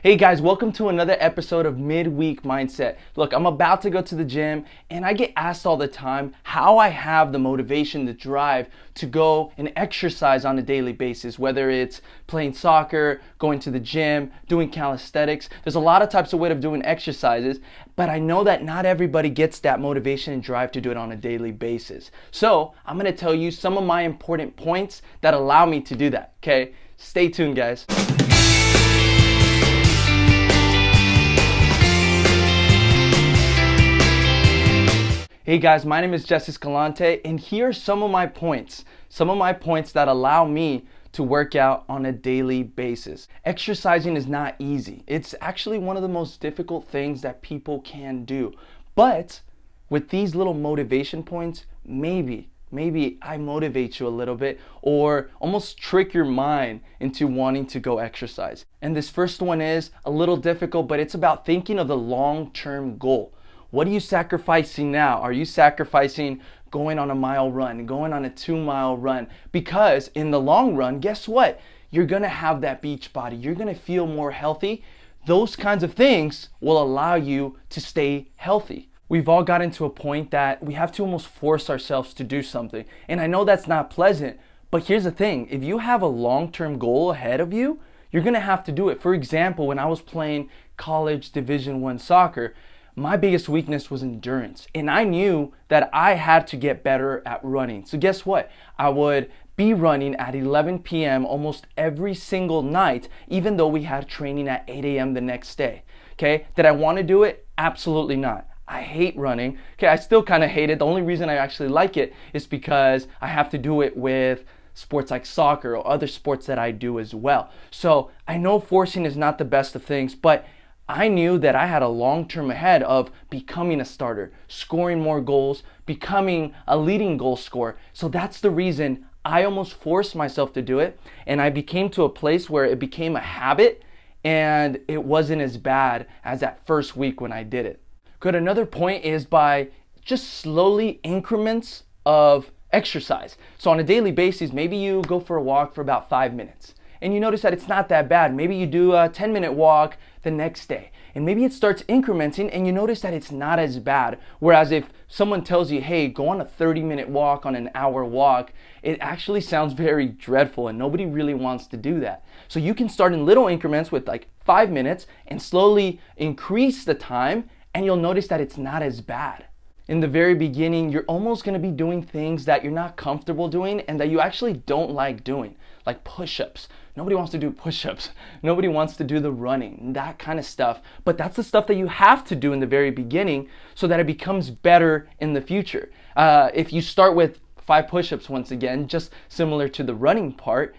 Hey guys, welcome to another episode of Midweek Mindset. Look, I'm about to go to the gym and I get asked all the time how I have the motivation, the drive to go and exercise on a daily basis, whether it's playing soccer, going to the gym, doing calisthenics. There's a lot of types of way of doing exercises, but I know that not everybody gets that motivation and drive to do it on a daily basis. So I'm gonna tell you some of my important points that allow me to do that, okay? Stay tuned, guys. Hey guys, my name is Jesse Escalante, and here are some of my points that allow me to work out on a daily basis. Exercising is not easy. It's actually one of the most difficult things that people can do. But with these little motivation points, maybe I motivate you a little bit or almost trick your mind into wanting to go exercise. And this first one is a little difficult, but it's about thinking of the long-term goal. What are you sacrificing now? Are you sacrificing going on a mile run, going on a 2-mile run? Because in the long run, guess what? You're gonna have that beach body. You're gonna feel more healthy. Those kinds of things will allow you to stay healthy. We've all gotten to a point that we have to almost force ourselves to do something. And I know that's not pleasant, but here's the thing. If you have a long-term goal ahead of you, you're gonna have to do it. For example, when I was playing college Division I soccer, my biggest weakness was endurance, and I knew that I had to get better at running. So guess what? I would be running at 11 p.m. almost every single night, even though we had training at 8 a.m. the next day. Okay, did I want to do it? Absolutely not. I hate running. Okay, I still kind of hate it. The only reason I actually like it is because I have to do it with sports like soccer or other sports that I do as well. So I know forcing is not the best of things, but I knew that I had a long term ahead of becoming a starter, scoring more goals, becoming a leading goal scorer. So that's the reason I almost forced myself to do it. And I became to a place where it became a habit and it wasn't as bad as that first week when I did it. Good. Another point is by just slowly increments of exercise. So on a daily basis, maybe you go for a walk for about 5 minutes. And you notice that it's not that bad. Maybe you do a 10-minute walk the next day. And maybe it starts incrementing and you notice that it's not as bad. Whereas if someone tells you, hey, go on a 30-minute walk, on an hour walk, it actually sounds very dreadful and nobody really wants to do that. So you can start in little increments with like 5 minutes and slowly increase the time and you'll notice that it's not as bad. In the very beginning, you're almost gonna be doing things that you're not comfortable doing and that you actually don't like doing, like push-ups. Nobody wants to do push-ups. Nobody wants to do the running, that kind of stuff. But that's the stuff that you have to do in the very beginning so that it becomes better in the future. If you start with 5 push-ups once again, just similar to the running part,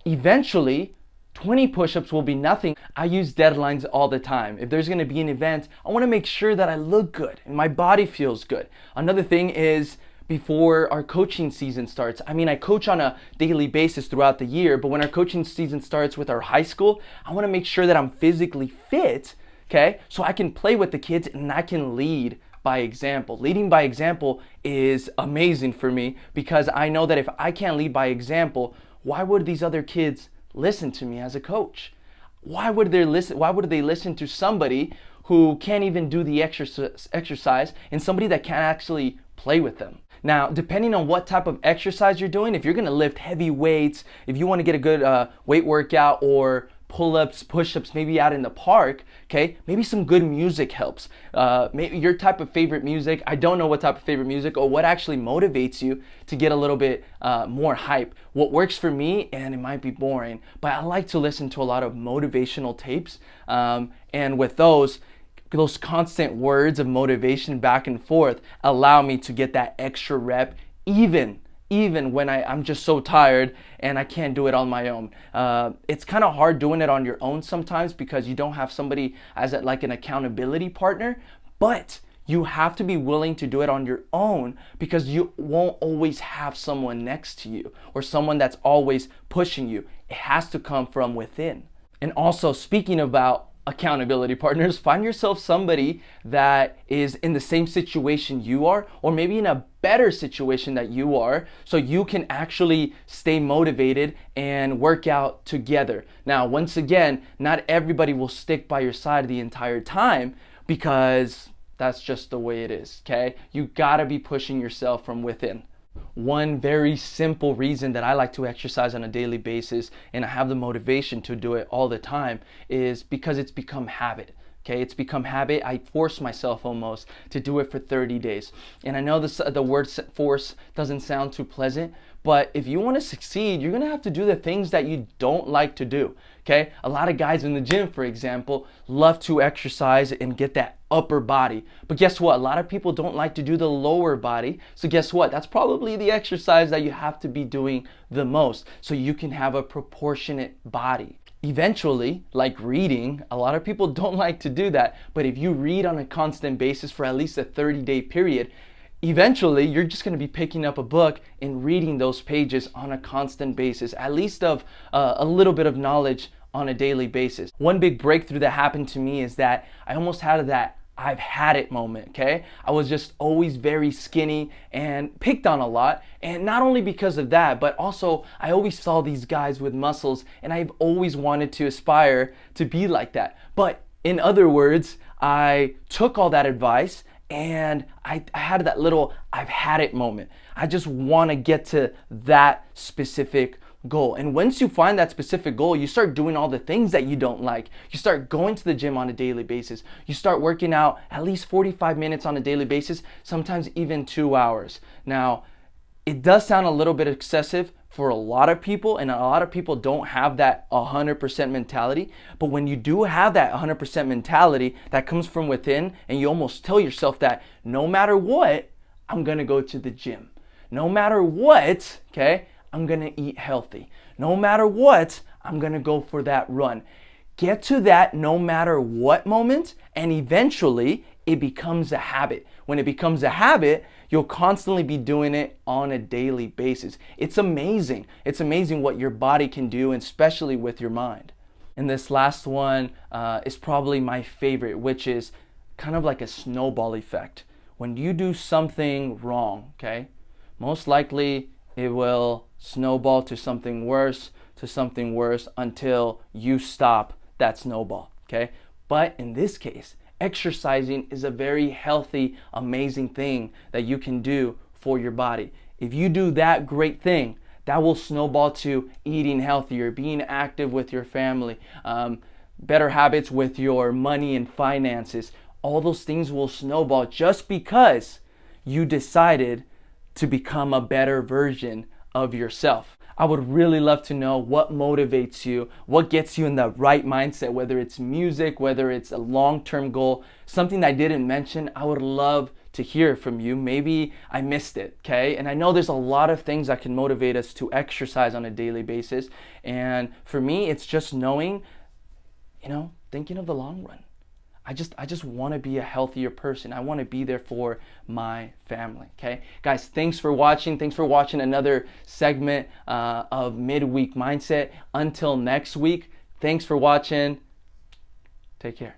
eventually 20 push-ups will be nothing. I use deadlines all the time. If there's gonna be an event, I wanna make sure that I look good and my body feels good. Another thing is before our coaching season starts, I coach on a daily basis throughout the year, but when our coaching season starts with our high school, I wanna make sure that I'm physically fit, okay? So I can play with the kids and I can lead by example. Leading by example is amazing for me because I know that if I can't lead by example, why would these other kids listen to me as a coach? Why would they listen to somebody who can't even do the exercise and somebody that can't actually play with them? Now, depending on what type of exercise you're doing, if you're gonna lift heavy weights, if you wanna get a good weight workout or pull-ups, push-ups, maybe out in the park, okay, maybe some good music helps. Maybe your type of favorite music, I don't know what type of favorite music or what actually motivates you to get a little bit more hype. What works for me, and it might be boring, but I like to listen to a lot of motivational tapes, and with those constant words of motivation back and forth allow me to get that extra rep even when I'm just so tired and I can't do it on my own. It's kind of hard doing it on your own sometimes because you don't have somebody as like an accountability partner, but you have to be willing to do it on your own because you won't always have someone next to you or someone that's always pushing you. It has to come from within. And also, speaking about accountability partners, find yourself somebody that is in the same situation you are, or maybe in a better situation that you are, so you can actually stay motivated and work out together. Now, once again, not everybody will stick by your side the entire time, because that's just the way it is, okay? You gotta be pushing yourself from within. One very simple reason that I like to exercise on a daily basis, and I have the motivation to do it all the time, is because it's become habit. Okay, it's become habit. I force myself almost to do it for 30 days. And I know the word force doesn't sound too pleasant, but if you want to succeed, you're going to have to do the things that you don't like to do. Okay, a lot of guys in the gym, for example, love to exercise and get that upper body. But guess what? A lot of people don't like to do the lower body. So guess what? That's probably the exercise that you have to be doing the most, so you can have a proportionate body. Eventually, like reading, a lot of people don't like to do that, but if you read on a constant basis for at least a 30-day period, eventually you're just going to be picking up a book and reading those pages on a constant basis, at least of a little bit of knowledge on a daily basis. One big breakthrough that happened to me is that I almost had that I've had it moment, okay? I was just always very skinny and picked on a lot. And not only because of that, but also I always saw these guys with muscles, and I've always wanted to aspire to be like that. But in other words, I took all that advice and I had that little I've had it moment. I just want to get to that specific goal. And once you find that specific goal, you start doing all the things that you don't like. You start going to the gym on a daily basis. You start working out at least 45 minutes on a daily basis, sometimes even 2 hours. Now, it does sound a little bit excessive for a lot of people, and a lot of people don't have that 100% mentality. But when you do have that 100% mentality that comes from within, and you almost tell yourself that no matter what, I'm gonna go to the gym. No matter what, okay, I'm gonna eat healthy. No matter what, I'm gonna go for that run. Get to that no matter what moment, and eventually it becomes a habit. When it becomes a habit, you'll constantly be doing it on a daily basis. It's amazing. It's amazing what your body can do, and especially with your mind. And this last one is probably my favorite, which is kind of like a snowball effect. When you do something wrong, okay, most likely it will snowball to something worse, until you stop that snowball, okay? But in this case, exercising is a very healthy, amazing thing that you can do for your body. If you do that great thing, that will snowball to eating healthier, being active with your family, better habits with your money and finances. All those things will snowball just because you decided to become a better version of yourself. I would really love to know what motivates you, what gets you in the right mindset, whether it's music, whether it's a long-term goal, something that I didn't mention. I would love to hear from you. Maybe I missed it, okay? And I know there's a lot of things that can motivate us to exercise on a daily basis. And for me, it's just knowing, thinking of the long run. I just want to be a healthier person. I want to be there for my family, okay? Guys, thanks for watching. Thanks for watching another segment of Midweek Mindset. Until next week, thanks for watching. Take care.